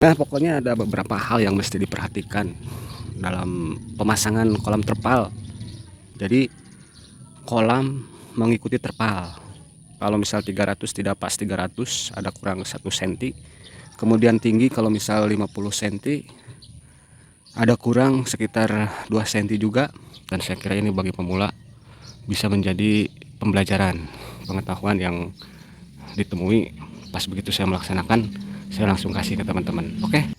Nah, pokoknya ada beberapa hal yang mesti diperhatikan dalam pemasangan kolam terpal. Jadi, kolam mengikuti terpal. Kalau misal 300 tidak pas 300, ada kurang 1 cm. Kemudian tinggi kalau misal 50 cm, ada kurang sekitar 2 cm juga. Dan saya kira ini bagi pemula bisa menjadi pembelajaran, pengetahuan yang ditemui pas begitu saya melaksanakan. Saya langsung kasih ke teman-teman. Oke.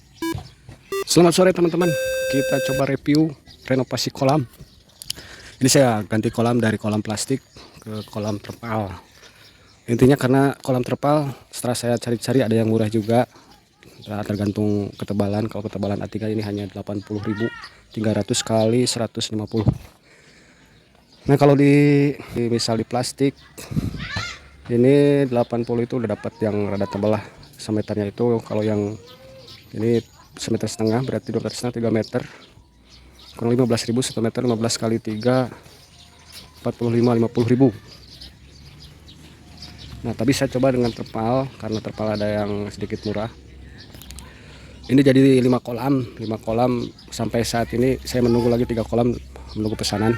Selamat sore teman-teman. Kita coba review renovasi kolam. Ini saya ganti kolam dari kolam plastik ke kolam terpal. Intinya karena kolam terpal setelah saya cari-cari ada yang murah juga. Tergantung ketebalan. Kalau ketebalan A3 ini hanya 80.000, 300 kali 150. Nah, kalau misal di plastik ini 80 itu udah dapat yang rada tebal lah. Semeternya itu kalau yang ini 1,5 meter, berarti 2,5 meter, 3 meter, kurang 15.000 1 meter, 15 kali 3 45, 50.000. Nah, tapi saya coba dengan terpal karena terpal ada yang sedikit murah. Ini jadi 5 kolam sampai saat ini saya menunggu lagi 3 kolam, menunggu pesanan.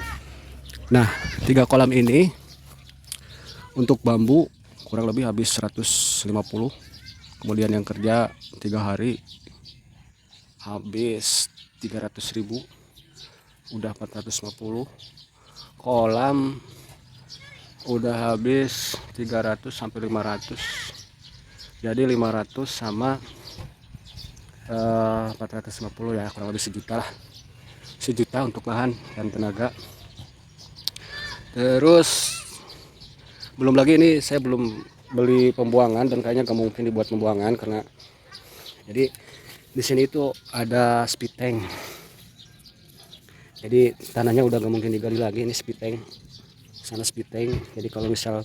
Nah, 3 kolam ini untuk bambu kurang lebih habis 150. Kemudian yang kerja 3 hari habis 300.000, udah 450. Kolam udah habis 300 sampai 500. Jadi 500 sama 450 ya, kurang lebih sejuta lah. Sejuta untuk bahan dan tenaga. Terus belum lagi ini saya belum beli pembuangan dan kayaknya gak mungkin dibuat pembuangan karena jadi di sini itu ada speed tank. Jadi tanahnya udah gak mungkin digali lagi, ini speed tank. Sana speed tank. Jadi kalau misal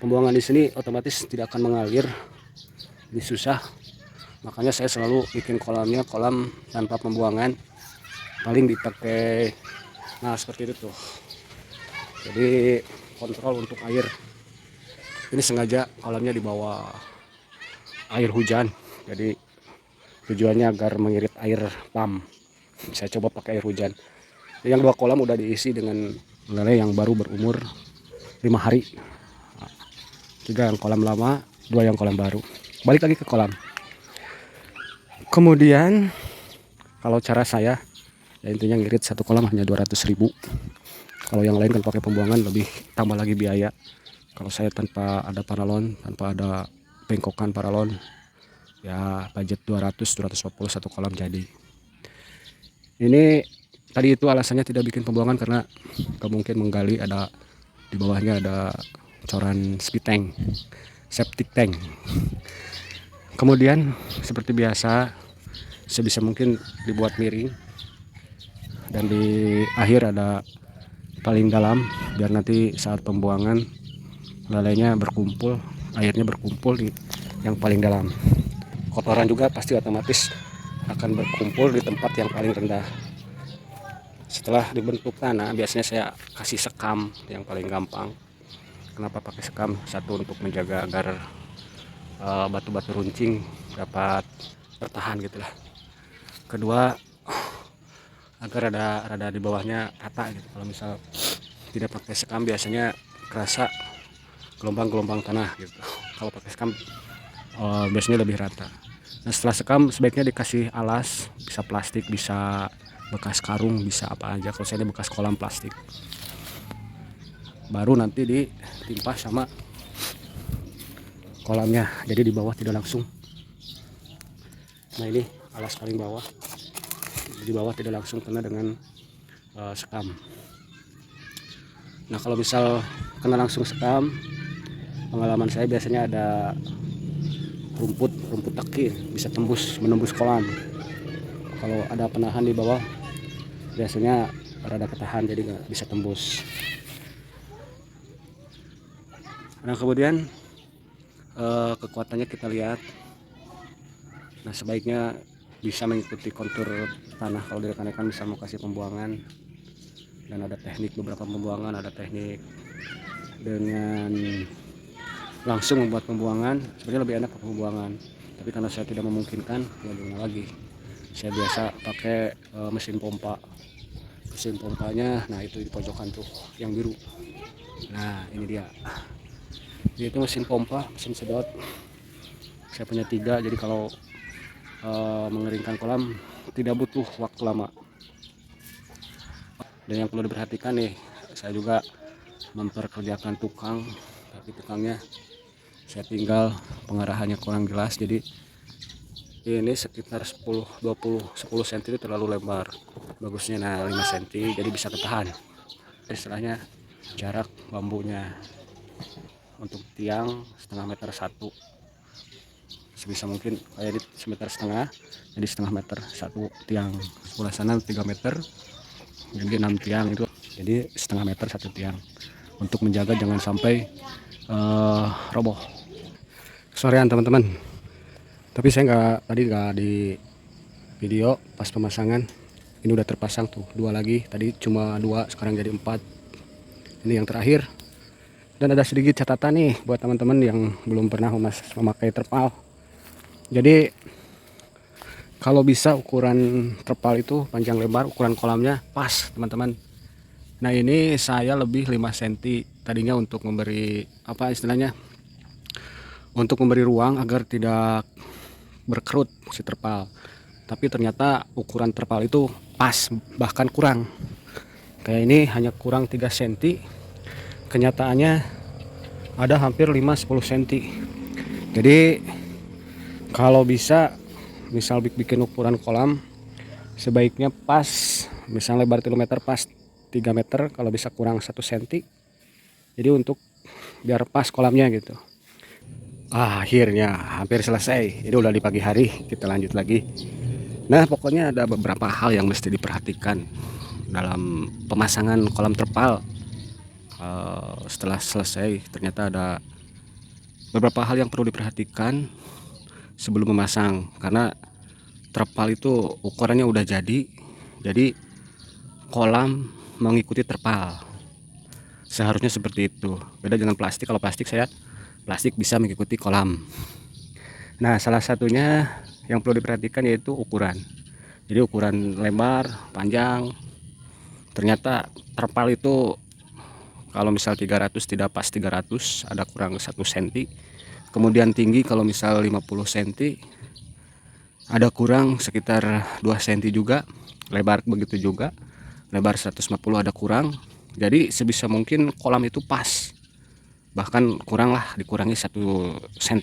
pembuangan di sini otomatis tidak akan mengalir. Ini susah. Makanya saya selalu bikin kolamnya kolam tanpa pembuangan. Paling dipakai nah seperti itu tuh. Jadi kontrol untuk air. Ini sengaja kolamnya di bawah air hujan. Jadi tujuannya agar mengirit air pam. Saya coba pakai air hujan. Yang 2 kolam udah diisi dengan lele yang baru berumur 5 hari. 3 yang kolam lama, 2 yang kolam baru. Balik lagi ke kolam. Kemudian kalau cara saya ya intinya ngirit 1 kolam hanya 200.000. Kalau yang lain kan pakai pembuangan lebih tambah lagi biaya. Kalau saya tanpa ada paralon, tanpa ada bengkokan paralon, ya budget 200-250 1 kolam jadi. Ini tadi itu alasannya tidak bikin pembuangan karena gak mungkin menggali, ada di bawahnya ada coran speed tank, septic tank. Kemudian seperti biasa sebisa mungkin dibuat miring dan di akhir ada paling dalam biar nanti saat pembuangan lalainya berkumpul, airnya berkumpul di yang paling dalam. Kotoran juga pasti otomatis akan berkumpul di tempat yang paling rendah. Setelah dibentuk tanah biasanya saya kasih sekam yang paling gampang. Kenapa pakai sekam? Satu untuk menjaga agar batu-batu runcing dapat bertahan gitulah. Kedua agar rada di bawahnya rata gitu. Kalau misal tidak pakai sekam biasanya kerasa gelombang-gelombang tanah gitu. Kalau pakai sekam biasanya lebih rata. Nah, setelah sekam sebaiknya dikasih alas, bisa plastik, bisa bekas karung, bisa apa aja. Kalau saya ini bekas kolam plastik. Baru nanti ditimpa sama kolamnya, jadi di bawah tidak langsung. Nah, ini alas paling bawah, di bawah tidak langsung kena dengan sekam. Nah, kalau misal kena langsung sekam, pengalaman saya biasanya ada rumput taki bisa menembus kolam. Kalau ada penahan di bawah biasanya rada ketahan jadi nggak bisa tembus. Nah, kemudian kekuatannya kita lihat. Nah, sebaiknya bisa mengikuti kontur tanah. Kalau direkan-rekan bisa mau kasih pembuangan dan ada teknik beberapa pembuangan, ada teknik dengan langsung membuat pembuangan. Sebenarnya lebih enak pembuangan, tapi karena saya tidak memungkinkan ya gimana lagi, saya biasa pakai mesin pompa. Mesin pompanya nah itu di pojokan tuh yang biru, nah ini dia. Jadi itu mesin pompa, mesin sedot. Saya punya 3, jadi kalau mengeringkan kolam tidak butuh waktu lama. Dan yang perlu diperhatikan nih, saya juga memperkerjakan tukang, tapi tukangnya saya tinggal, pengarahannya kurang jelas. Jadi ini sekitar 10 cm itu terlalu lebar, bagusnya nah 5 cm, jadi bisa ketahan. Istilahnya jarak bambunya untuk tiang setengah meter satu, sebisa mungkin kayak di 1,5 meter, jadi setengah meter satu tiang. Sebelah sana 3 meter, jadi 6 tiang itu, jadi setengah meter satu tiang, untuk menjaga jangan sampai roboh. Sorean teman-teman, tapi saya tadi nggak di video pas pemasangan. Ini udah terpasang tuh 2 lagi, tadi cuma 2, sekarang jadi 4. Ini yang terakhir. Dan ada sedikit catatan nih buat teman-teman yang belum pernah memakai terpal. Jadi kalau bisa ukuran terpal itu panjang lebar, ukuran kolamnya pas teman-teman. Nah ini saya lebih 5 cm tadinya untuk memberi apa istilahnya, untuk memberi ruang agar tidak berkerut si terpal. Tapi ternyata ukuran terpal itu pas, bahkan kurang. Kayak ini hanya kurang 3 cm, kenyataannya ada hampir 5-10 cm. Jadi kalau bisa misal bikin ukuran kolam sebaiknya pas, misal lebar 3 meter pas 3 meter, kalau bisa kurang 1 cm. Jadi untuk biar pas kolamnya gitu. Akhirnya hampir selesai. Ini udah di pagi hari, kita lanjut lagi. Nah pokoknya ada beberapa hal yang mesti diperhatikan dalam pemasangan kolam terpal. Setelah selesai ternyata ada beberapa hal yang perlu diperhatikan sebelum memasang, karena terpal itu ukurannya udah jadi kolam mengikuti terpal, seharusnya seperti itu. Beda dengan plastik, kalau plastik bisa mengikuti kolam. Nah salah satunya yang perlu diperhatikan yaitu ukuran. Jadi ukuran lebar, panjang. Ternyata terpal itu kalau misal 300 tidak pas 300, ada kurang 1 cm. Kemudian tinggi kalau misal 50 cm ada kurang sekitar 2 cm juga. Lebar begitu juga, lebar 150 ada kurang. Jadi sebisa mungkin kolam itu pas, bahkan kurang lah, dikurangi 1 cm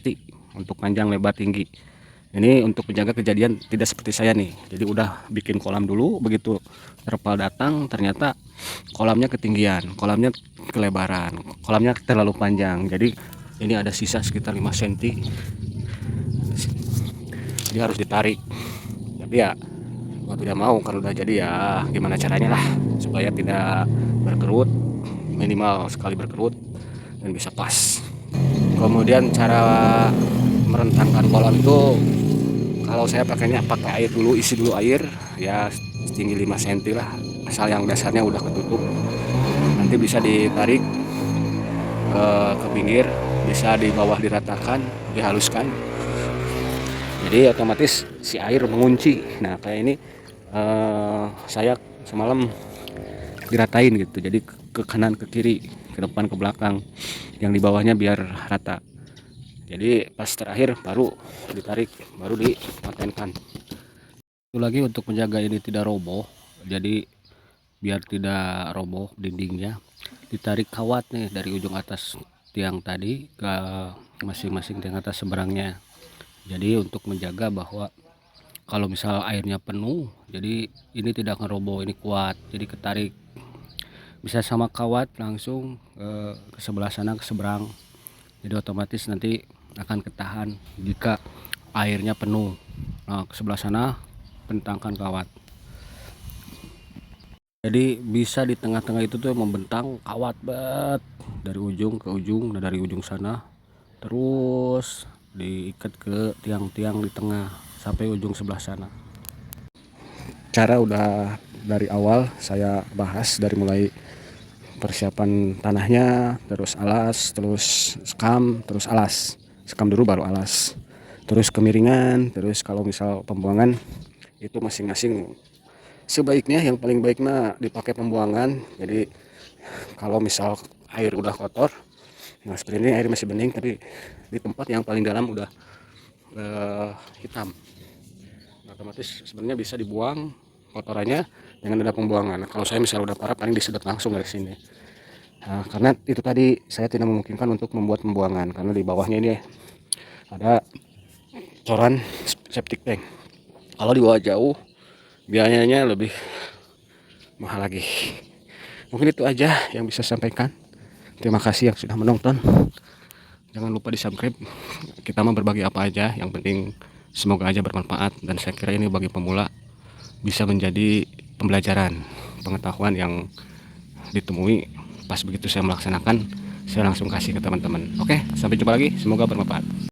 untuk panjang, lebar, tinggi. Ini untuk menjaga kejadian tidak seperti saya nih. Jadi udah bikin kolam dulu, begitu terpal datang ternyata kolamnya ketinggian, kolamnya kelebaran, kolamnya terlalu panjang. Jadi ini ada sisa sekitar 5 cm, jadi harus ditarik. Tapi ya mau tidak mau kalau udah jadi ya gimana caranya lah supaya tidak berkerut, minimal sekali berkerut dan bisa pas. Kemudian cara merentangkan kolam itu, kalau saya pakainya pakai air dulu, isi dulu air ya setinggi 5 cm lah, asal yang dasarnya udah ketutup. Nanti bisa ditarik ke pinggir, bisa di bawah diratakan, dihaluskan, jadi otomatis si air mengunci. Nah kayak ini saya semalam diratain gitu, jadi ke kanan ke kiri, ke depan ke belakang, yang di bawahnya biar rata. Jadi pas terakhir baru ditarik, baru dipatenkan. Itu lagi untuk menjaga ini tidak roboh, jadi biar tidak roboh dindingnya, ditarik kawat nih dari ujung atas tiang tadi ke masing-masing tiang atas seberangnya. Jadi untuk menjaga bahwa kalau misal airnya penuh, jadi ini tidak ngeroboh, ini kuat, jadi ketarik. Bisa sama kawat langsung ke sebelah sana, ke seberang. Jadi otomatis nanti akan ketahan jika airnya penuh. Nah ke sebelah sana bentangkan kawat. Jadi bisa di tengah-tengah itu tuh membentang kawat banget dari ujung ke ujung, nah dari ujung sana terus diikat ke tiang-tiang di tengah sampai ujung sebelah sana. Cara udah dari awal saya bahas, dari mulai persiapan tanahnya, terus alas, terus sekam, terus alas. Sekam dulu baru alas. terus kemiringan, terus kalau misal pembuangan itu masing-masing sebaiknya yang paling baiknya dipakai pembuangan. Jadi kalau misal air udah kotor, nah seperti ini air masih bening tapi di tempat yang paling dalam udah hitam, otomatis sebenarnya bisa dibuang kotorannya dengan ada pembuangan. Kalau saya misalnya udah parah paling disedot langsung dari sini. Nah, karena itu tadi saya tidak memungkinkan untuk membuat pembuangan karena di bawahnya ini ada coran septic tank. Kalau dibawa jauh biayanya lebih mahal lagi. Mungkin itu aja yang bisa saya sampaikan. Terima kasih yang sudah menonton. Jangan lupa di subscribe. Kita mau berbagi apa aja, yang penting semoga aja bermanfaat. Dan saya kira ini bagi pemula bisa menjadi pembelajaran, pengetahuan yang ditemui pas begitu saya melaksanakan, saya langsung kasih ke teman-teman. Oke, sampai jumpa lagi, semoga bermanfaat.